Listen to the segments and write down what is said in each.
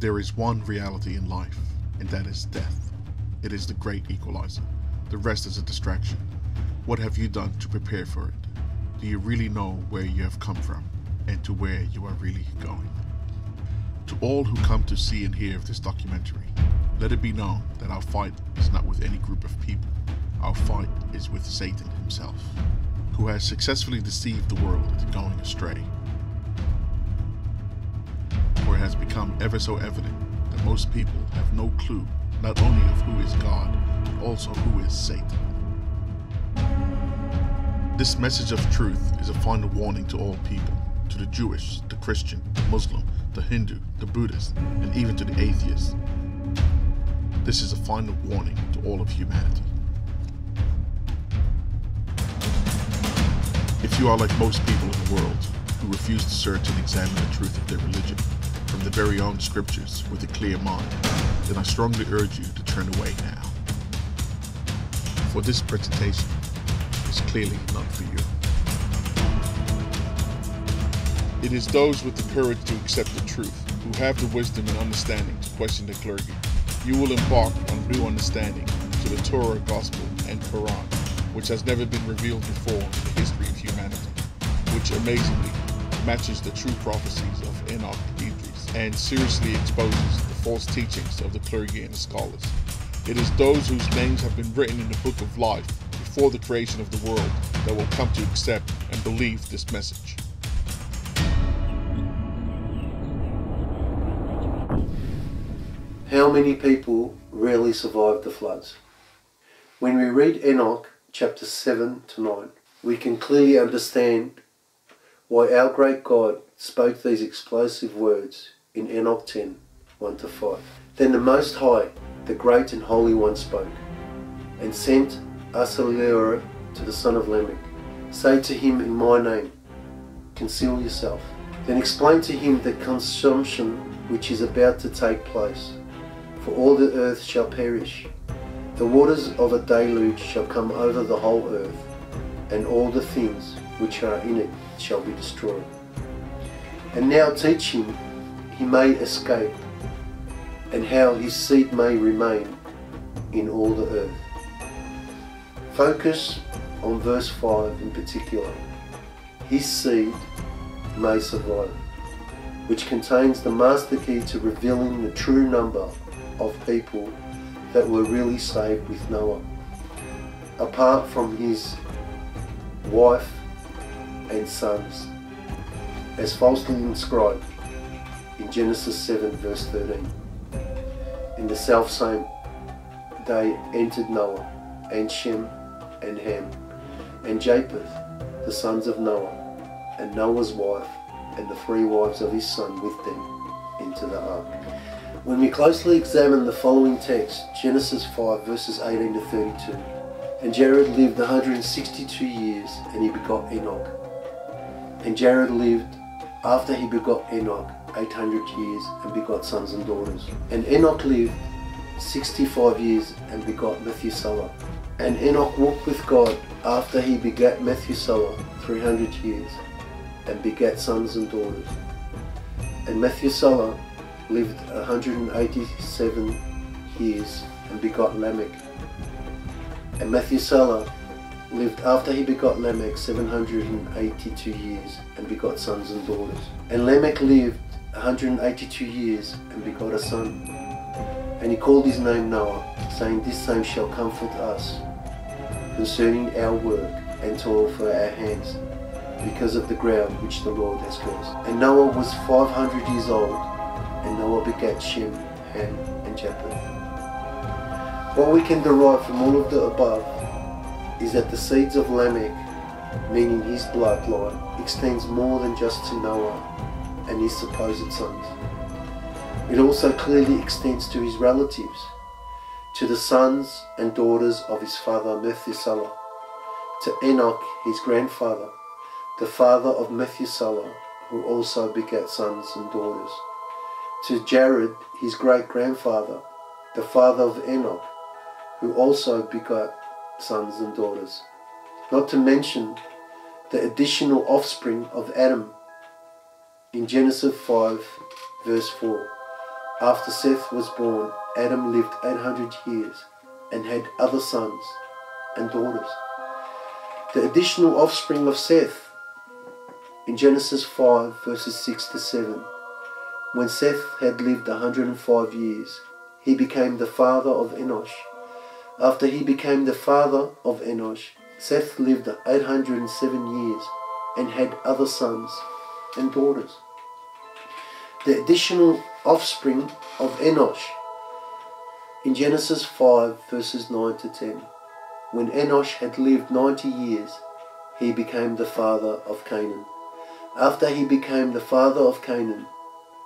There is one reality in life, and that is death. It is the great equalizer. The rest is a distraction. What have you done to prepare for it? Do you really know where you have come from and to where you are really going? To all who come to see and hear of this documentary, let it be known that our fight is not with any group of people. Our fight is with Satan himself, who has successfully deceived the world into going astray. For it has become ever so evident that most people have no clue not only of who is God, but also who is Satan. This message of truth is a final warning to all people, to the Jewish, the Christian, the Muslim, the Hindu, the Buddhist, and even to the atheist. This is a final warning to all of humanity. If you are like most people in the world, who refuse to search and examine the truth of their religion from the very own scriptures with a clear mind, then I strongly urge you to turn away now. For this presentation is clearly not for you. It is those with the courage to accept the truth, who have the wisdom and understanding to question the clergy. You will embark on new understanding to the Torah, Gospel, and Quran, which has never been revealed before in the history of humanity, which amazingly matches the true prophecies of Enoch, Idris, and seriously exposes the false teachings of the clergy and the scholars. It is those whose names have been written in the book of life before the creation of the world that will come to accept and believe this message. How many people really survived the floods? When we read Enoch chapter 7 to 9, we can clearly understand why our great God spoke these explosive words in Enoch 10, 1 to 5. Then the Most High, the Great and Holy One, spoke, and sent Asaliel to the son of Lamech. Say to him in my name, conceal yourself. Then explain to him the consumption which is about to take place. For all the earth shall perish. The waters of a deluge shall come over the whole earth, and all the things which are in it shall be destroyed. And now teach him he may escape, and how his seed may remain in all the earth. Focus on verse 5 in particular. His seed may survive, which contains the master key to revealing the true number of people that were really saved with Noah, apart from his wife and sons, as falsely inscribed in Genesis 7 verse 13. In the selfsame day entered Noah, and Shem, and Ham, and Japheth, the sons of Noah, and Noah's wife, and the 3 wives of his son with them, into the ark. When we closely examine the following text, Genesis 5 verses 18 to 32, and Jared lived 162 years, and he begot Enoch. And Jared lived, after he begot Enoch, 800 years, and begot sons and daughters. And Enoch lived 65 years, and begot Methuselah. And Enoch walked with God, after he begat Methuselah, 300 years, and begat sons and daughters. And Methuselah lived 187 years, and begot Lamech. And Methuselah lived, after he begot Lamech, 782 years, and begot sons and daughters. And Lamech lived 182 years, and begot a son. And he called his name Noah, saying, this same shall comfort us concerning our work and toil for our hands, because of the ground which the Lord has cursed. And Noah was 500 years old, and Noah begat Shem, Ham, and Japheth. What we can derive from all of the above is that the seeds of Lamech, meaning his bloodline, extends more than just to Noah and his supposed sons. It also clearly extends to his relatives, to the sons and daughters of his father Methuselah, to Enoch, his grandfather, the father of Methuselah, who also begat sons and daughters, to Jared, his great-grandfather, the father of Enoch, who also begot sons and daughters, not to mention the additional offspring of Adam in Genesis 5 verse 4, After Seth was born, Adam lived 800 years and had other sons and daughters. The additional offspring of Seth in Genesis 5 verses 6 to 7. When Seth had lived 105 years, he became the father of Enoch. After he became the father of Enoch, Seth lived 807 years and had other sons and daughters. The additional offspring of Enoch in Genesis 5 verses 9 to 10. When Enoch had lived 90 years, he became the father of Canaan. After he became the father of Canaan,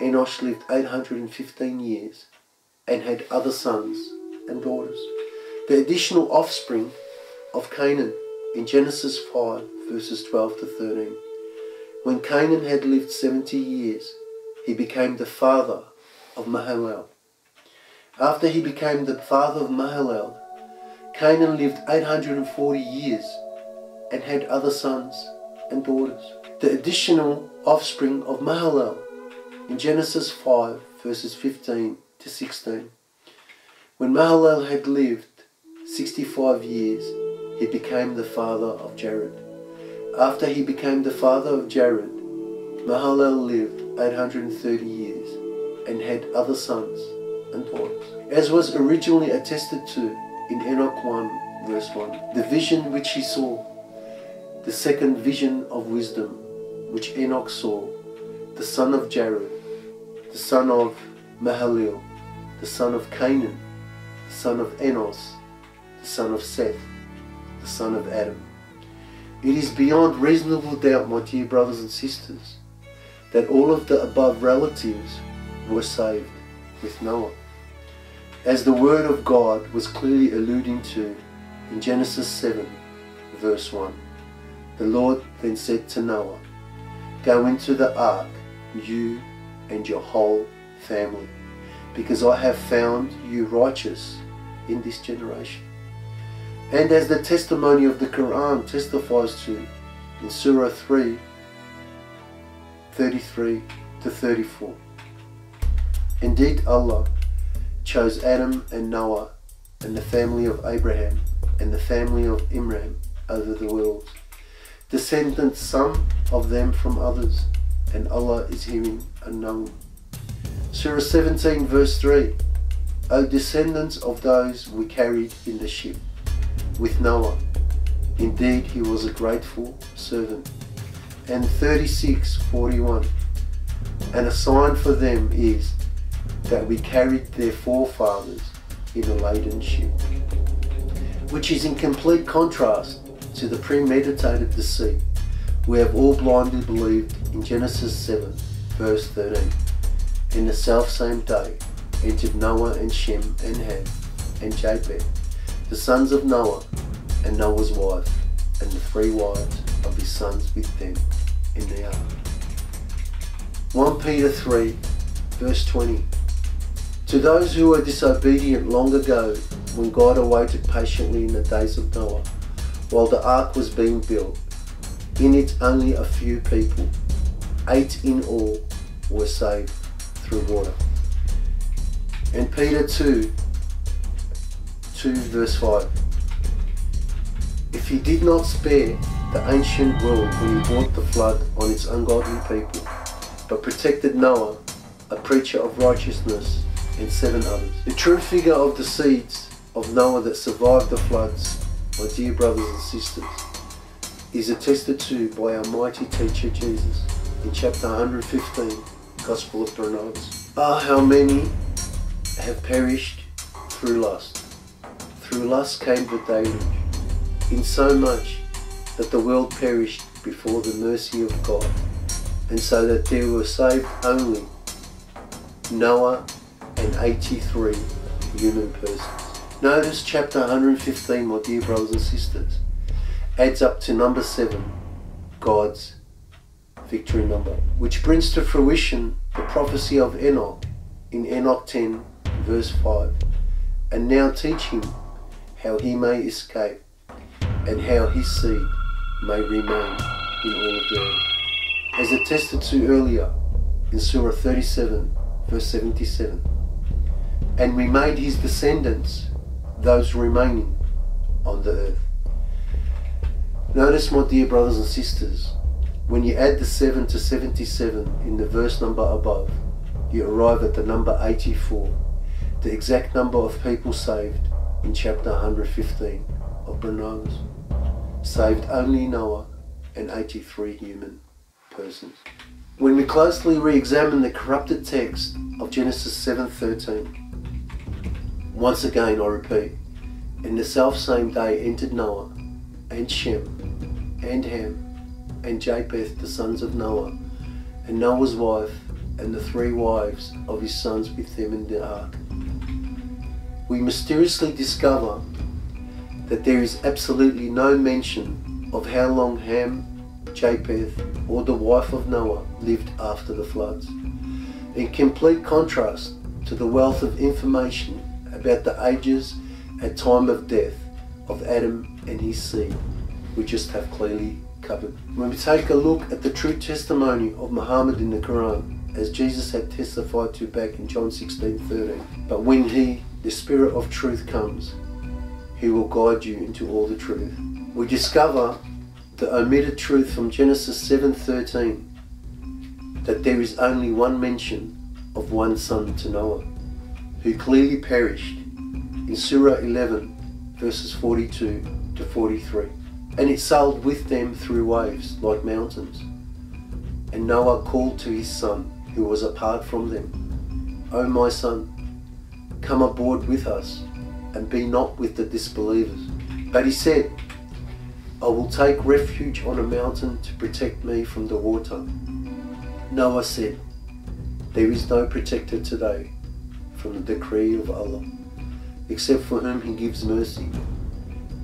Enoch lived 815 years and had other sons and daughters. The additional offspring of Canaan in Genesis 5 verses 12 to 13. When Canaan had lived 70 years, he became the father of Mahalalel. After he became the father of Mahalalel, Canaan lived 840 years and had other sons and daughters. The additional offspring of Mahalalel in Genesis 5 verses 15 to 16. When Mahalalel had lived 65 years, he became the father of Jared. After he became the father of Jared, Mahalalel lived 830 years and had other sons and daughters. As was originally attested to in Enoch 1 verse 1, the vision which he saw, the second vision of wisdom which Enoch saw, the son of Jared, the son of Mahalalel, the son of Canaan, the son of Enos, the son of Seth, the son of Adam. It is beyond reasonable doubt, my dear brothers and sisters, that all of the above relatives were saved with Noah. As the word of God was clearly alluding to in Genesis 7 verse 1. The Lord then said to Noah, "Go into the ark, you and your whole family, because I have found you righteous in this generation." And as the testimony of the Quran testifies to in Surah 3, 33 to 34. Indeed, Allah chose Adam and Noah and the family of Abraham and the family of Imran over the worlds, descendants some of them from others, and Allah is hearing unknown. Surah 17 verse 3. O descendants of those we carried in the ship with Noah, indeed he was a grateful servant. And 36:41. And a sign for them is that we carried their forefathers in a laden ship, which is in complete contrast to the premeditated deceit we have all blindly believed in Genesis 7 verse 13. In the selfsame day entered Noah and Shem and Ham and Japheth, the sons of Noah, and Noah's wife, and the 3 wives of his sons with them in the ark. 1 Peter 3 verse 20. To those who were disobedient long ago, when God awaited patiently in the days of Noah, while the ark was being built, in it only a few people, 8 in all, were saved through water. And Peter 2 verse 5. If he did not spare the ancient world when he brought the flood on its ungodly people, but protected Noah, a preacher of righteousness, and 7 others. The true figure of the seeds of Noah that survived the floods, my dear brothers and sisters, is attested to by our mighty teacher Jesus in chapter 115, Gospel of Barnabas. Ah, how many have perished through lust. Through lust came the deluge, insomuch that the world perished before the mercy of God, and so that there were saved only Noah and 83 human persons. Notice chapter 115, my dear brothers and sisters, adds up to number 7, God's victory number, which brings to fruition the prophecy of Enoch in Enoch 10 verse 5. And now teach him how he may escape, and how his seed may remain in all of the earth. As attested to earlier in Surah 37 verse 77. and we made his descendants those remaining on the earth. Notice, my dear brothers and sisters, when you add the 7 to 77 in the verse number above, you arrive at the number 84, the exact number of people saved in chapter 115 of Barnabas. Saved only Noah and 83 human persons. When we closely re-examine the corrupted text of Genesis 7:13, once again I repeat, in the self-same day entered Noah and Shem and Ham and Japheth, the sons of Noah, and Noah's wife, and the 3 wives of his sons with them in the ark. We mysteriously discover that there is absolutely no mention of how long Ham, Japheth, or the wife of Noah lived after the floods, in complete contrast to the wealth of information about the ages at time of death of Adam and his seed we just have clearly covered. When we take a look at the true testimony of Muhammad in the Quran, as Jesus had testified to back in John 16:13, but when he, the Spirit of truth, comes, he will guide you into all the truth. We discover the omitted truth from Genesis 7:13, that there is only one mention of one son to Noah, who clearly perished in Surah 11 verses 42 to 43. And it sailed with them through waves like mountains. And Noah called to his son, who was apart from them, O my son, come aboard with us, and be not with the disbelievers. But he said, I will take refuge on a mountain to protect me from the water. Noah said, there is no protector today from the decree of Allah, except for whom he gives mercy.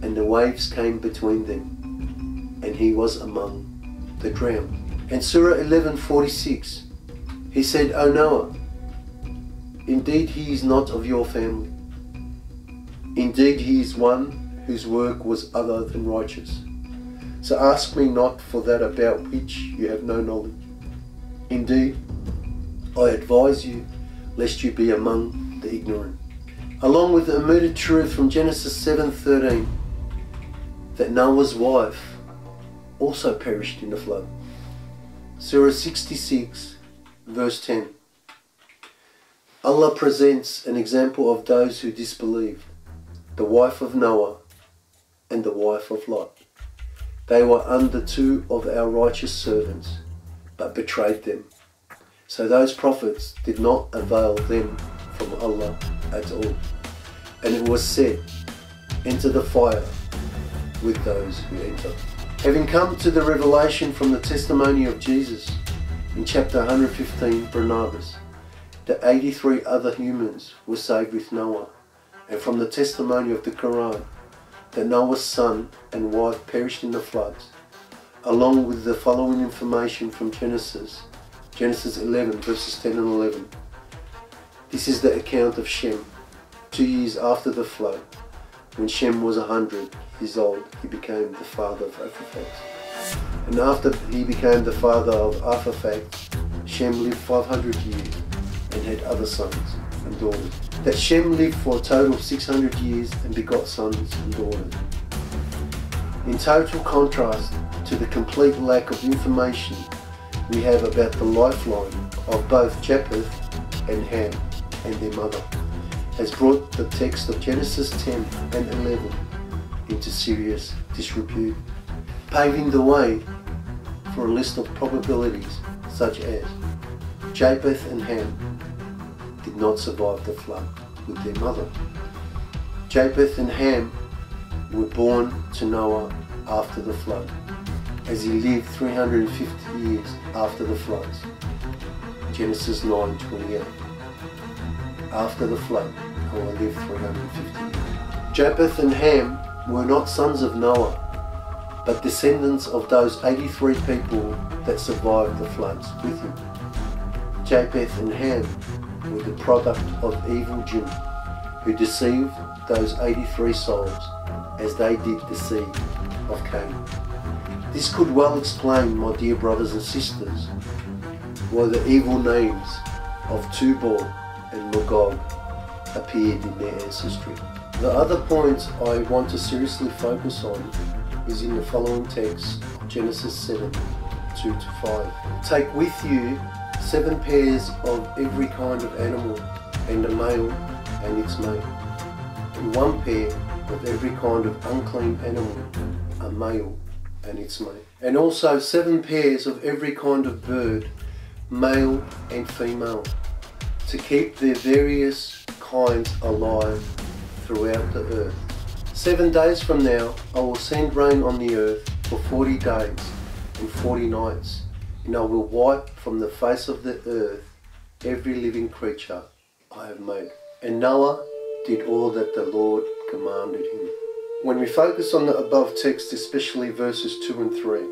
And the waves came between them, and he was among the drowned. And Surah 11:46, he said, O Noah, indeed he is not of your family. Indeed he is one whose work was other than righteous. So ask me not for that about which you have no knowledge. Indeed, I advise you lest you be among the ignorant. Along with the omitted truth from Genesis 7:13, that Noah's wife also perished in the flood. Surah 66 verse 10. Allah presents an example of those who disbelieved, the wife of Noah and the wife of Lot. They were under 2 of our righteous servants, but betrayed them. So those prophets did not avail them from Allah at all. And it was said, enter the fire with those who enter. Having come to the revelation from the testimony of Jesus in chapter 115, Barnabas, the 83 other humans were saved with Noah, and from the testimony of the Quran, that Noah's son and wife perished in the floods, along with the following information from Genesis 11 verses 10 and 11. This is the account of Shem. 2 years after the flood, when Shem was 100 years old, he became the father of Arphaxad. And after he became the father of Arphaxad, Shem lived 500 years and had other sons and daughters. That Shem lived for a total of 600 years and begot sons and daughters. In total contrast to the complete lack of information we have about the lifeline of both Japheth and Ham and their mother, has brought the text of Genesis 10 and 11 into serious disrepute, paving the way for a list of probabilities such as Japheth and Ham did not survive the flood with their mother. Japheth and Ham were born to Noah after the flood, as he lived 350 years after the floods. Genesis 9:28. After the flood, Noah lived 350 years. Japheth and Ham were not sons of Noah, but descendants of those 83 people that survived the floods with him. Japheth and Ham were the product of evil jinn, who deceived those 83 souls as they did the seed of Cain. This could well explain, my dear brothers and sisters, why the evil names of Tubal and Magog appeared in their ancestry. The other point I want to seriously focus on is in the following text, Genesis 7, 2-5. Take with you 7 pairs of every kind of animal, and a male and its mate, and 1 pair of every kind of unclean animal, a male and its mate, and also 7 pairs of every kind of bird, male and female, to keep their various kinds alive throughout the earth. 7 days from now I will send rain on the earth for 40 days and 40 nights, and I will wipe from the face of the earth every living creature I have made. And Noah did all that the Lord commanded him. When we focus on the above text, especially verses 2 and 3,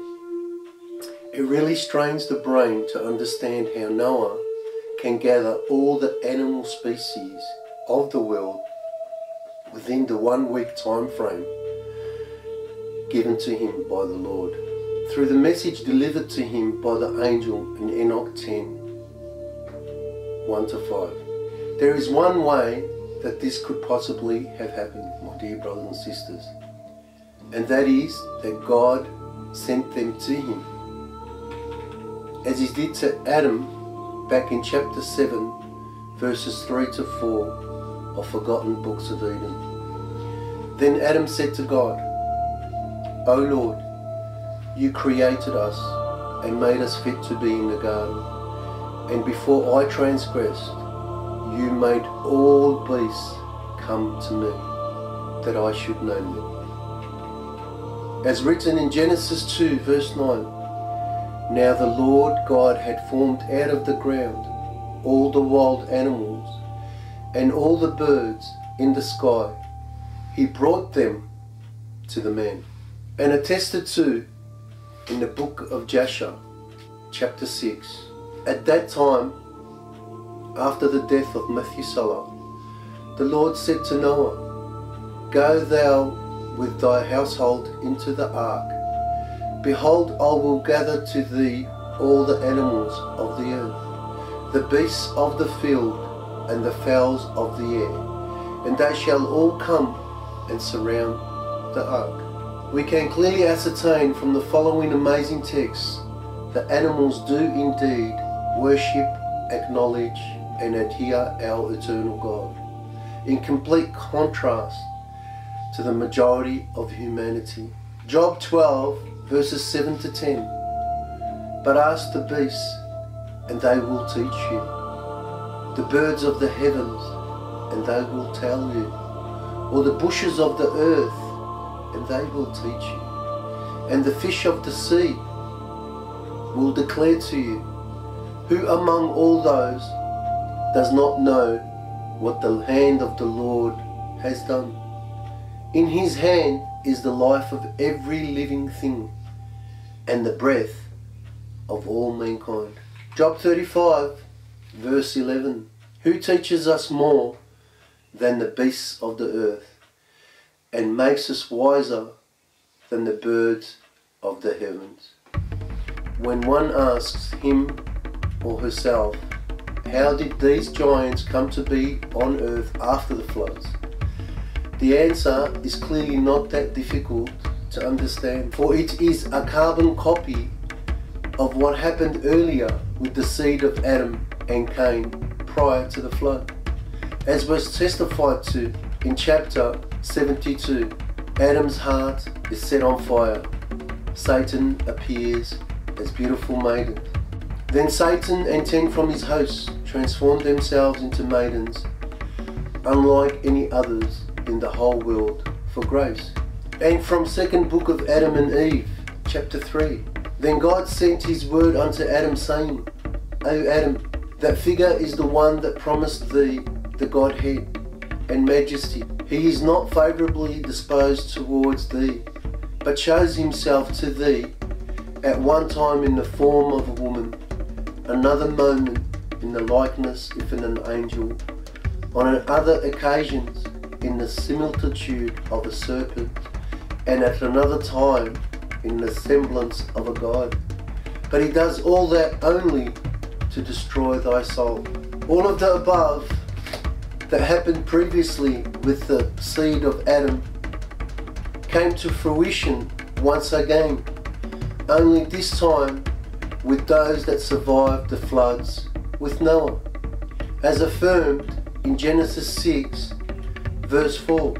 it really strains the brain to understand how Noah can gather all the animal species of the world within the 1-week time frame given to him by the Lord, through the message delivered to him by the angel in Enoch 10, 1-5. There is one way that this could possibly have happened, my dear brothers and sisters, and that is that God sent them to him, as he did to Adam back in chapter 7, verses 3-4 of Forgotten Books of Eden. Then Adam said to God, O Lord, you created us and made us fit to be in the garden, and before I transgressed, you made all beasts come to me, that I should know them. As written in Genesis 2 verse 9, now the Lord God had formed out of the ground all the wild animals and all the birds in the sky. He brought them to the man, and attested to in the book of Jasher, chapter 6. At that time, after the death of Methuselah, the Lord said to Noah, Go thou with thy household into the ark. Behold, I will gather to thee all the animals of the earth, the beasts of the field, and the fowls of the air, and they shall all come and surround the ark. We can clearly ascertain from the following amazing texts that animals do indeed worship, acknowledge, and adhere our eternal God, in complete contrast to the majority of humanity. Job 12 verses 7-10. But ask the beasts, and they will teach you, the birds of the heavens, and they will tell you, or the bushes of the earth, and they will teach you, and the fish of the sea will declare to you. Who among all those does not know what the hand of the Lord has done? In his hand is the life of every living thing, and the breath of all mankind. Job 35 verse 11. Who teaches us more than the beasts of the earth, and makes us wiser than the birds of the heavens? When one asks him or herself, how did these giants come to be on earth after the floods? The answer is clearly not that difficult to understand, for it is a carbon copy of what happened earlier with the seed of Adam and Cain prior to the flood. As was testified to in chapter 72, Adam's heart is set on fire. Satan appears as beautiful maidens. Then Satan and 10 from his hosts transformed themselves into maidens, unlike any others in the whole world, for grace. And from second book of Adam and Eve, chapter 3. Then God sent his word unto Adam, saying, O Adam, that figure is the one that promised thee the Godhead and majesty. He is not favourably disposed towards thee, but shows himself to thee at one time in the form of a woman, another moment in the likeness of an angel, on other occasions in the similitude of a serpent, and at another time in the semblance of a god. But he does all that only to destroy thy soul. All of the above that happened previously with the seed of Adam came to fruition once again, only this time with those that survived the floods with Noah, as affirmed in Genesis 6 verse 4.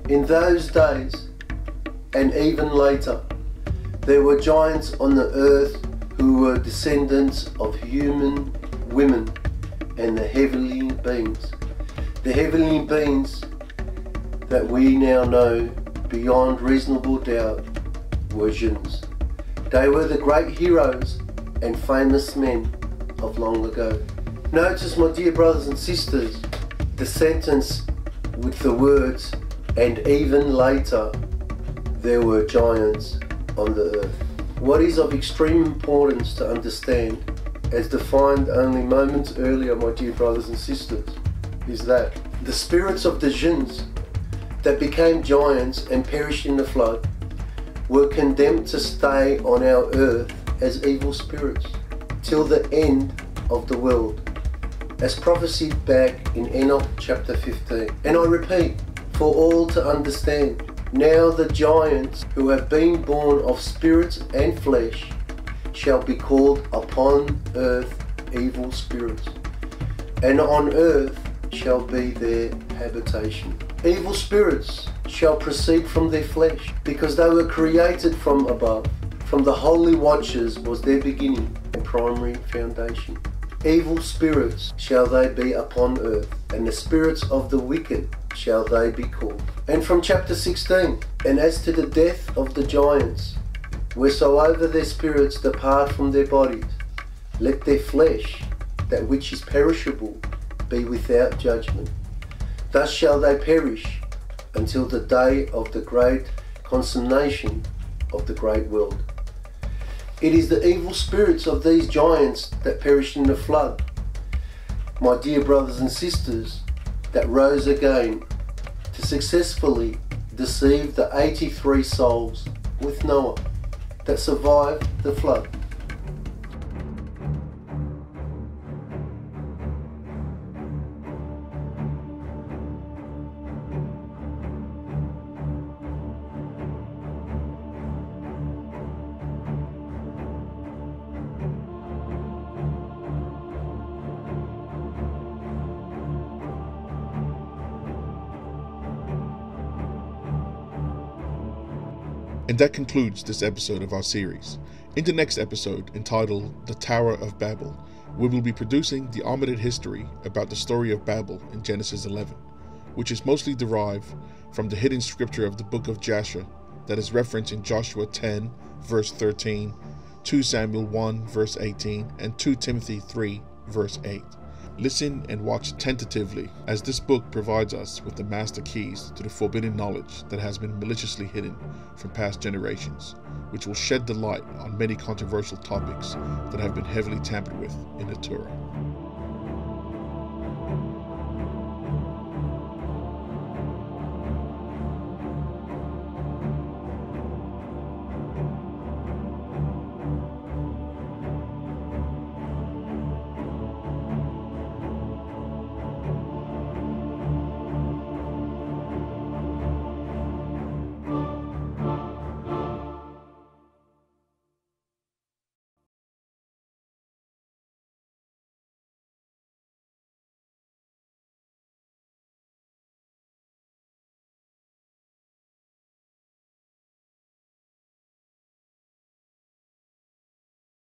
In those days, and even later, there were giants on the earth who were descendants of human women and the heavenly beings. The heavenly beings that we now know beyond reasonable doubt were jinns. They were the great heroes and famous men of long ago. Notice, my dear brothers and sisters, the sentence with the words, and even later there were giants on the earth. What is of extreme importance to understand, as defined only moments earlier, my dear brothers and sisters, is that the spirits of the jinns that became giants and perished in the flood were condemned to stay on our earth as evil spirits till the end of the world, as prophesied back in Enoch chapter 15. And I repeat, for all to understand, now the giants who have been born of spirit and flesh shall be called upon earth evil spirits, and on earth shall be their habitation. Evil spirits shall proceed from their flesh, because they were created from above. From the holy watchers was their beginning and primary foundation. Evil spirits shall they be upon earth, and the spirits of the wicked shall they be called. And from chapter 16, and as to the death of the giants, wheresoever their spirits depart from their bodies, let their flesh, that which is perishable, be without judgment. Thus shall they perish until the day of the great consummation of the great world. It is the evil spirits of these giants that perished in the flood, my dear brothers and sisters, that rose again to successfully deceive the 83 souls with Noah that survived the flood. And that concludes this episode of our series. In the next episode, entitled The Tower of Babel, we will be producing the omitted history about the story of Babel in Genesis 11, which is mostly derived from the hidden scripture of the book of Jasher that is referenced in Joshua 10 verse 13, 2 Samuel 1 verse 18, and 2 Timothy 3 verse 8. Listen and watch tentatively, as this book provides us with the master keys to the forbidden knowledge that has been maliciously hidden from past generations, which will shed the light on many controversial topics that have been heavily tampered with in the Torah.